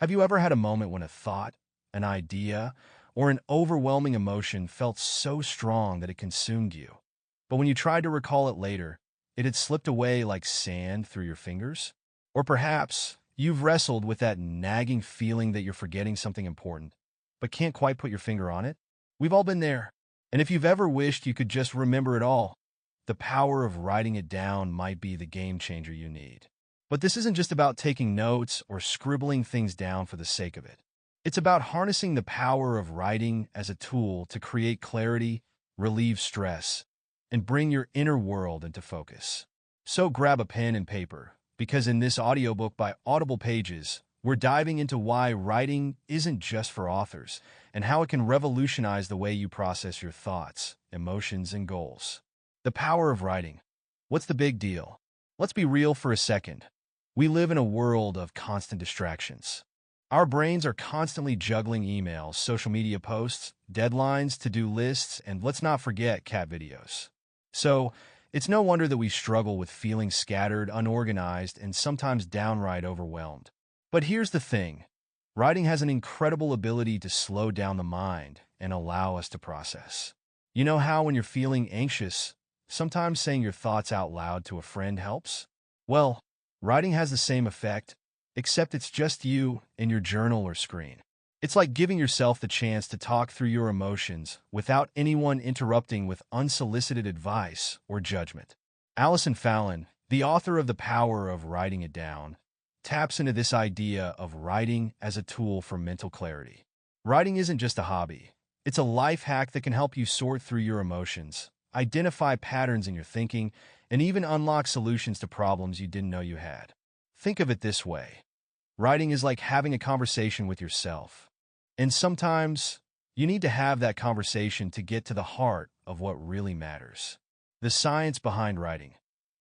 Have you ever had a moment when a thought, an idea, or an overwhelming emotion felt so strong that it consumed you? But when you tried to recall it later, it had slipped away like sand through your fingers? Or perhaps you've wrestled with that nagging feeling that you're forgetting something important, but can't quite put your finger on it? We've all been there. And if you've ever wished you could just remember it all, the power of writing it down might be the game changer you need. But this isn't just about taking notes or scribbling things down for the sake of it. It's about harnessing the power of writing as a tool to create clarity, relieve stress, and bring your inner world into focus. So grab a pen and paper, because in this audiobook by AudiblePages, we're diving into why writing isn't just for authors and how it can revolutionize the way you process your thoughts, emotions, and goals. The power of writing. What's the big deal? Let's be real for a second. We live in a world of constant distractions. Our brains are constantly juggling emails, social media posts, deadlines, to-do lists, and let's not forget cat videos. So, it's no wonder that we struggle with feeling scattered, unorganized, and sometimes downright overwhelmed. But here's the thing. Writing has an incredible ability to slow down the mind and allow us to process. You know how when you're feeling anxious, sometimes saying your thoughts out loud to a friend helps? Well, writing has the same effect, except it's just you and your journal or screen. It's like giving yourself the chance to talk through your emotions without anyone interrupting with unsolicited advice or judgment. Allison Fallon, the author of The Power of Writing It Down, taps into this idea of writing as a tool for mental clarity. Writing isn't just a hobby. It's a life hack that can help you sort through your emotions, identify patterns in your thinking, and even unlock solutions to problems you didn't know you had. Think of it this way. Writing is like having a conversation with yourself. And sometimes, you need to have that conversation to get to the heart of what really matters. The science behind writing.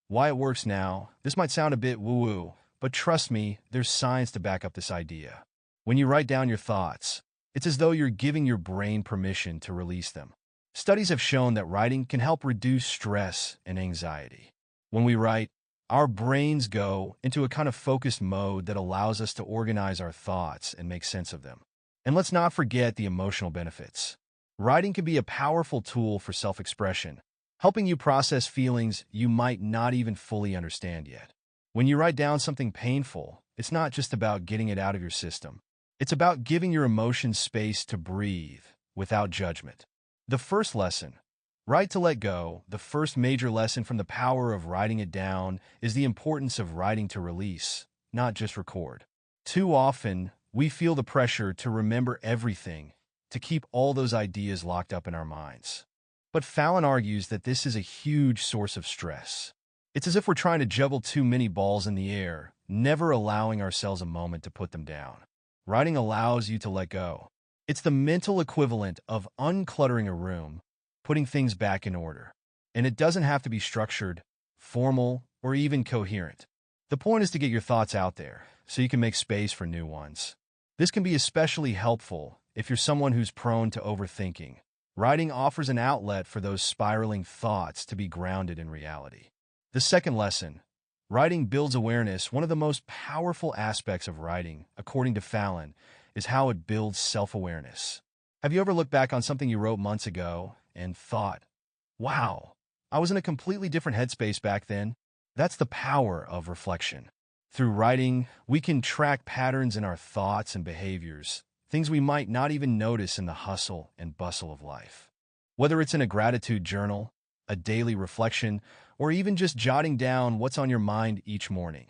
Why it works now. This might sound a bit woo-woo, but trust me, there's science to back up this idea. When you write down your thoughts, it's as though you're giving your brain permission to release them. Studies have shown that writing can help reduce stress and anxiety. When we write, our brains go into a kind of focused mode that allows us to organize our thoughts and make sense of them. And let's not forget the emotional benefits. Writing can be a powerful tool for self-expression, helping you process feelings you might not even fully understand yet. When you write down something painful, it's not just about getting it out of your system. It's about giving your emotions space to breathe without judgment. The first lesson, write to let go. The first major lesson from the power of writing it down is the importance of writing to release, not just record. Too often, we feel the pressure to remember everything, to keep all those ideas locked up in our minds. But Fallon argues that this is a huge source of stress. It's as if we're trying to juggle too many balls in the air, never allowing ourselves a moment to put them down. Writing allows you to let go. It's the mental equivalent of uncluttering a room, putting things back in order. And it doesn't have to be structured, formal, or even coherent. The point is to get your thoughts out there, so you can make space for new ones. This can be especially helpful if you're someone who's prone to overthinking. Writing offers an outlet for those spiraling thoughts to be grounded in reality. The second lesson, writing builds awareness. One of the most powerful aspects of writing, according to Fallon, is how it builds self-awareness. Have you ever looked back on something you wrote months ago and thought, wow, I was in a completely different headspace back then? That's the power of reflection. Through writing, we can track patterns in our thoughts and behaviors, things we might not even notice in the hustle and bustle of life. Whether it's in a gratitude journal, a daily reflection, or even just jotting down what's on your mind each morning,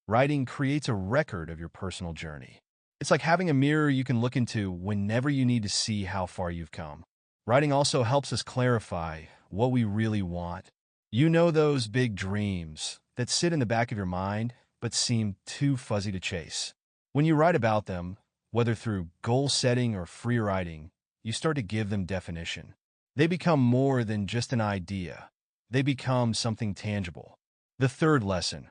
writing creates a record of your personal journey. It's like having a mirror you can look into whenever you need to see how far you've come. Writing also helps us clarify what we really want. You know those big dreams that sit in the back of your mind but seem too fuzzy to chase. When you write about them, whether through goal setting or free writing, you start to give them definition. They become more than just an idea. They become something tangible. The third lesson,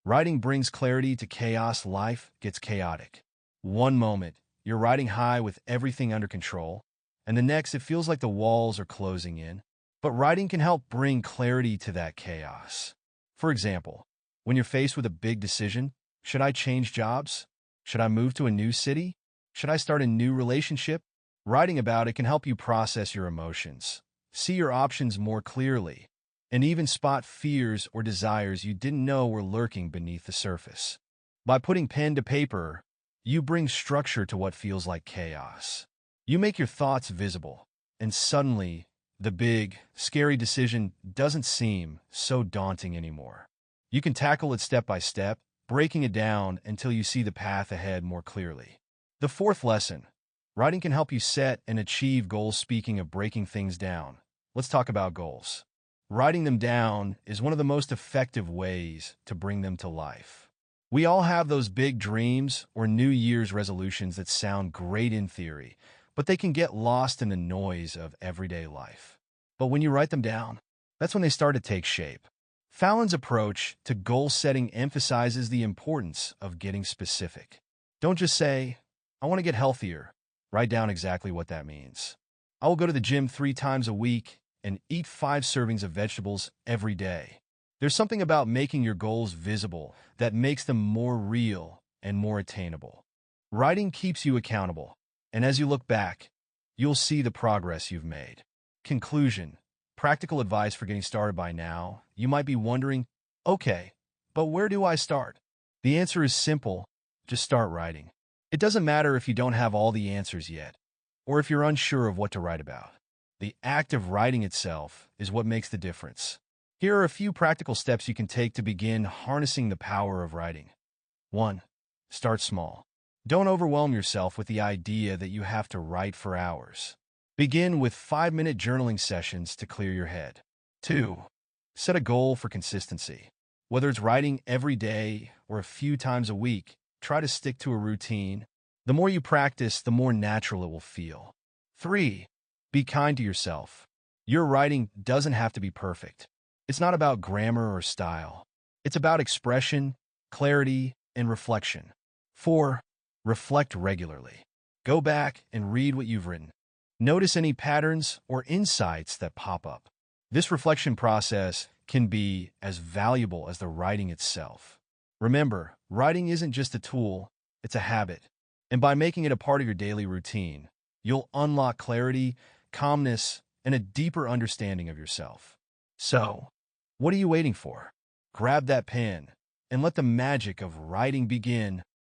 writing brings clarity to chaos. Life gets chaotic. One moment, you're riding high with everything under control, and the next it feels like the walls are closing in. But writing can help bring clarity to that chaos. For example, when you're faced with a big decision, should I change jobs? Should I move to a new city? Should I start a new relationship? Writing about it can help you process your emotions, see your options more clearly, and even spot fears or desires you didn't know were lurking beneath the surface. By putting pen to paper, you bring structure to what feels like chaos. You make your thoughts visible, and suddenly, the big, scary decision doesn't seem so daunting anymore. You can tackle it step by step, breaking it down until you see the path ahead more clearly. The fourth lesson: writing can help you set and achieve goals. Speaking of breaking things down, let's talk about goals. Writing them down is one of the most effective ways to bring them to life. We all have those big dreams or New Year's resolutions that sound great in theory, but they can get lost in the noise of everyday life. But when you write them down, that's when they start to take shape. Fallon's approach to goal setting emphasizes the importance of getting specific. Don't just say, "I want to get healthier." Write down exactly what that means. "I will go to the gym 3 times a week and eat 5 servings of vegetables every day." There's something about making your goals visible that makes them more real and more attainable. Writing keeps you accountable, and as you look back, you'll see the progress you've made. Conclusion: practical advice for getting started. By now, you might be wondering, okay, but where do I start? The answer is simple: just start writing. It doesn't matter if you don't have all the answers yet, or if you're unsure of what to write about. The act of writing itself is what makes the difference. Here are a few practical steps you can take to begin harnessing the power of writing. 1. Start small. Don't overwhelm yourself with the idea that you have to write for hours. Begin with 5-minute journaling sessions to clear your head. 2. Set a goal for consistency. Whether it's writing every day or a few times a week, try to stick to a routine. The more you practice, the more natural it will feel. 3. Be kind to yourself. Your writing doesn't have to be perfect. It's not about grammar or style. It's about expression, clarity, and reflection. 4. Reflect regularly. Go back and read what you've written. Notice any patterns or insights that pop up. This reflection process can be as valuable as the writing itself. Remember, writing isn't just a tool, it's a habit. And by making it a part of your daily routine, you'll unlock clarity, calmness, and a deeper understanding of yourself. So, what are you waiting for? Grab that pen and let the magic of writing begin.